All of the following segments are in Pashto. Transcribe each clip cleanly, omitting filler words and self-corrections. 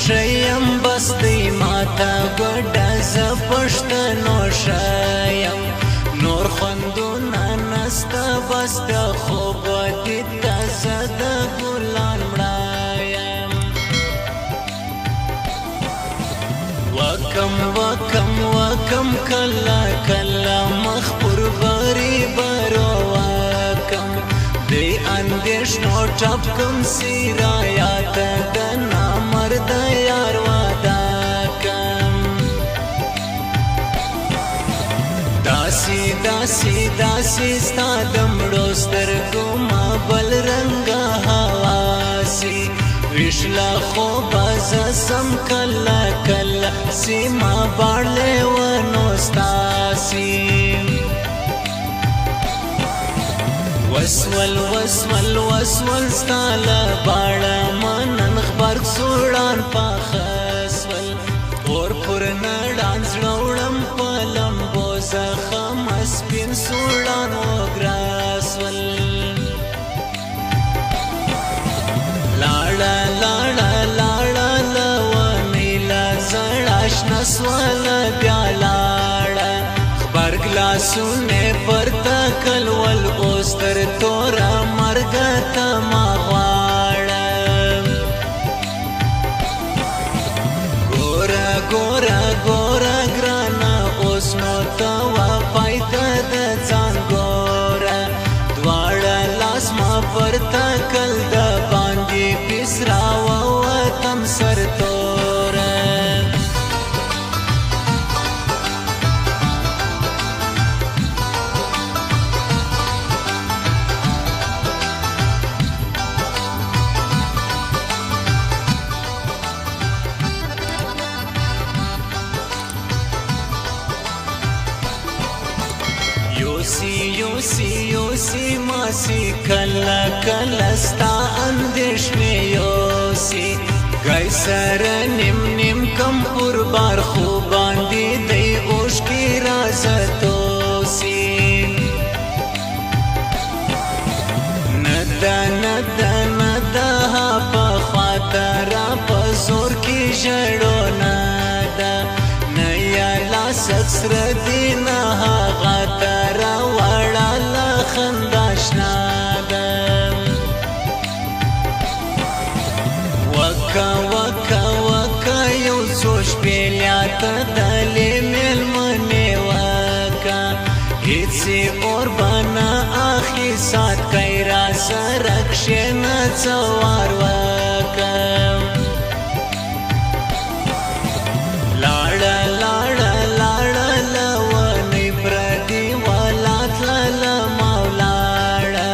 شیم بستی ماتا گوڑا زپشتنو شیم نور خوندونا نستا بستا خوب دیتا زد گلان مڑایم وکم کلا کلا مخبر غریب رو وکم دی اندیشنو ٹپکم سیرایات دنا مرد یار واداکم داسی ستا دمڑو سترگو ما بل رنگا حواسی وشلا خوب زسم کلا کلا سیما باڑلے ونوستاسی وسول ستالا باڑا منن خبرگ سوڑان پاخسول اور پر نڑان زڑوڑم پلم بوزا خمس پین سوڑان وگراسول لاڑا لونیلا زڑاش نسوال بیا لاڑا خبرگ لاسونے پرتا کلول اوستر تورا مرگتا ما غواڑا گورا گرانا اوسنو توا پایتا دا زان گورا دوارا لاس ما پرتا کل دا باندی پیسرا وواتم سر تورا یوسی ماسی کلا ستا اندیش میں یوسی گئی سر نم کم پر بار خوبان دی دی اوش کی رازتوسی ندا پا خواترا پا زور کی جڑو ندا نیا لاسک سر دینا غاترا وڑا لخنداش نادم وکا یو سوش پیلیاتا دلی ملمنی وکا هیچی اور بنا آخی سات کئیرا سرکشن چوار وکا لاڑا لونی پردی والات لمولاڑا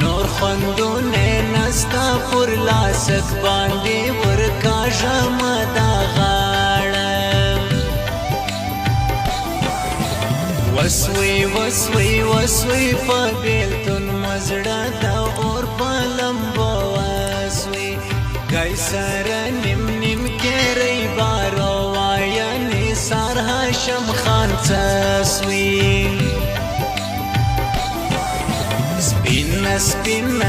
نور خوندونے نستا پر لاسک باندی ورکا جمدا غاڑا وسوی پا بیلتون مزڑا دا اور پالمبو وسوی گئی سر نم کے ری بارو وایا نثار ہاشم خان چسوی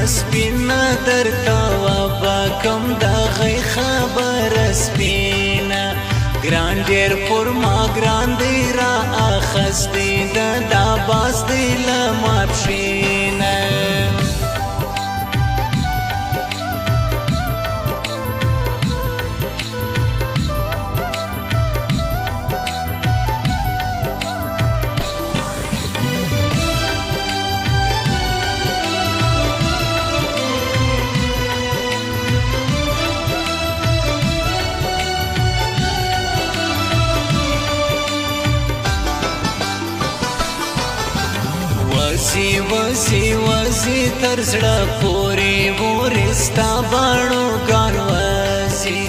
سپین درتا وبکم دا غی خبر سپین گران دیر پر ما گران دی را آخس دی دا باز دی لما پشین وزی ترزڑا پوری وورستا بانو گان وزی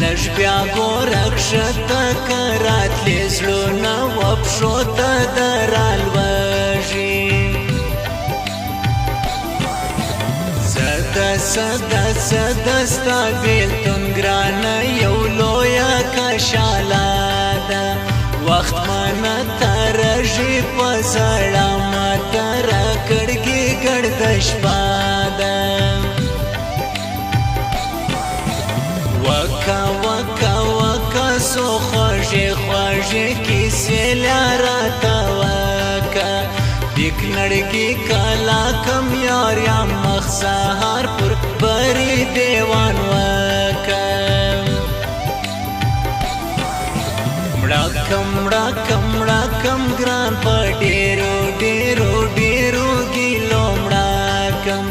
لش بیا گورکشتا کرات لیزلو نوپشوتا درال وجی سدستا بیلتون گرانا یولویا کشالادا وقت مانا ترجی پزڑا ما ترا کڑگی گردش پادا وکا وکا وکا سو خوږې خوږې کیسې لاره ته وکا دیک نړګي کلا کم یار یا مخ سهار پر بری دیوان وکا مړه کم ګران په ډېرو ډېرو ډېرو ګیلو مړه کم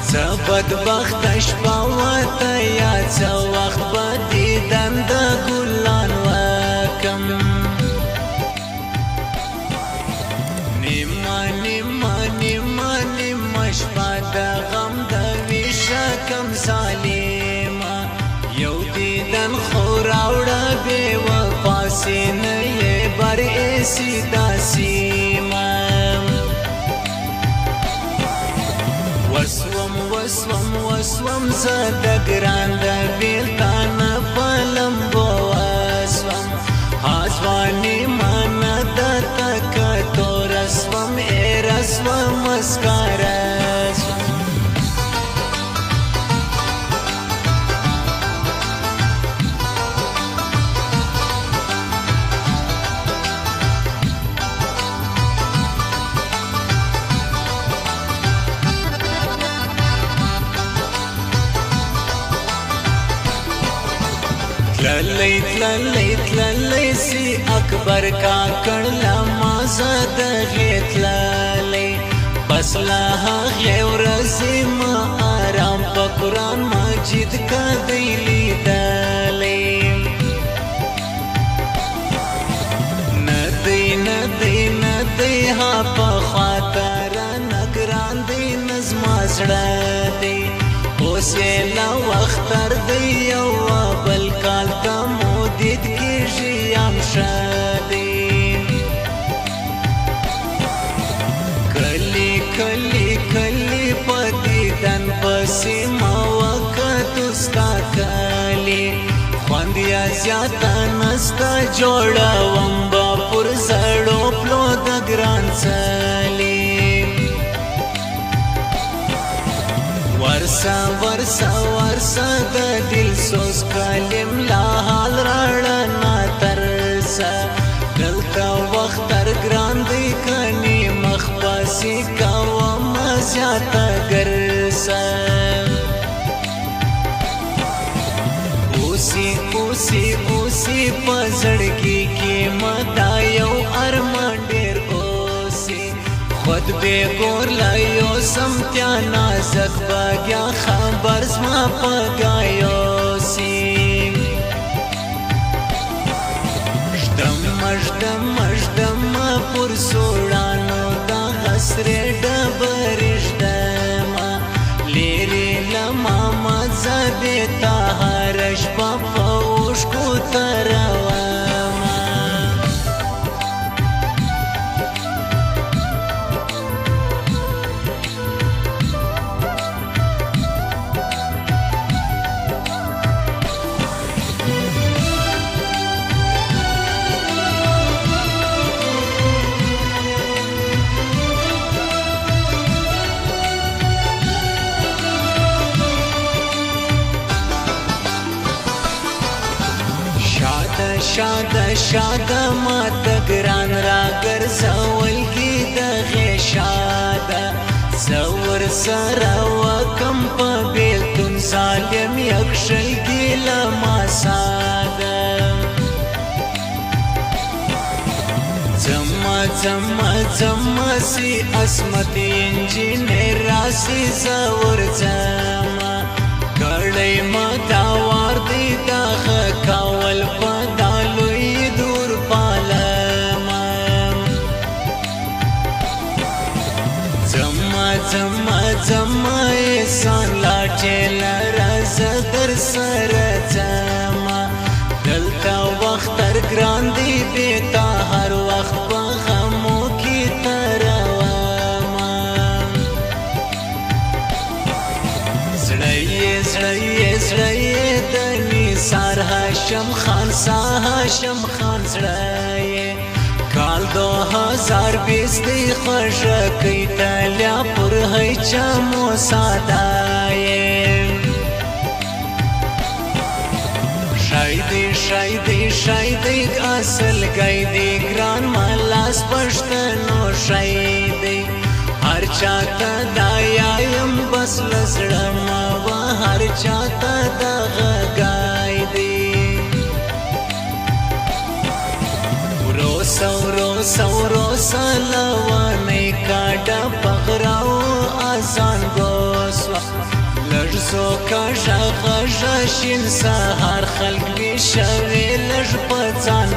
څه بدبخته شپه وته یا څه وخت به دیدن د ګلان وکم نیمه شپه د غم د ویشه کم ظالمه یو دیدن خو راوړه بې وفا سینه یې بر ایسي دا سیمه وسوم زه د ګران د بیلتانه په لمبو وسوم هځوانې مانه درته که توره سوم ایره سوم مسکاره سوم تللی سی اکبر کا کړلا مازه د غیتللی بس لا هغې ورځې ما آرام په قرآن مجید کا دی لیدلی ندی ها په خاطره نګران دی نظما زړه دی اوس یې لا وخت تر دی یو بل کال ته مودید کېږي یم شدی کلی په دیدن پسې ما وکتو ستا کلي خوند یا زیاته نسته جوړوم به پر زړو پلو د ګران څلي ورسا د دل سوز کلم لا حال راړنا ترسا دلته وخت تر ګران دی کني مخ پسې کوم زیاته ګرسا اوسی په زړګي کې مدا یو ارمان ډېر اوسي خود به ګور لایو سمتیا نازک باګیا خبر زما پګایو سی مجدم پر سوړانو دا غسرې ډبرشدما لیری لما مزه تا هر شپه په اوښکو تروما شاده ما ته ګران را ګرځولګي دغې شاده زه ورسره وکم په بېلتون ظالم یکشلګي له ما ساده ځمه سي عصمت انجینر راسي زه ورځمه کړی ما دا وار دی دا ښه کول په دا لوی دور پالمه ځمه احسان لا چې لره زه در سره ځمه دلته وخت تر ګران دی بېتا هر وخت په غمو کې ترومه زړه یې د نثار هاشم خان زړه یې کال 2020 دی خوښه کوي تلیا پر هیچا مو ساده یې شای دی اصل گئی دی گران ملاس پښتنو شای دی هر چاته دا یایم بس لزړه ما هر چاته دا غای دی روسا لوانی کاډا پغراو اذان گوسوا لړزو کا ژغ شین سهار خلق می شوي لږ پځان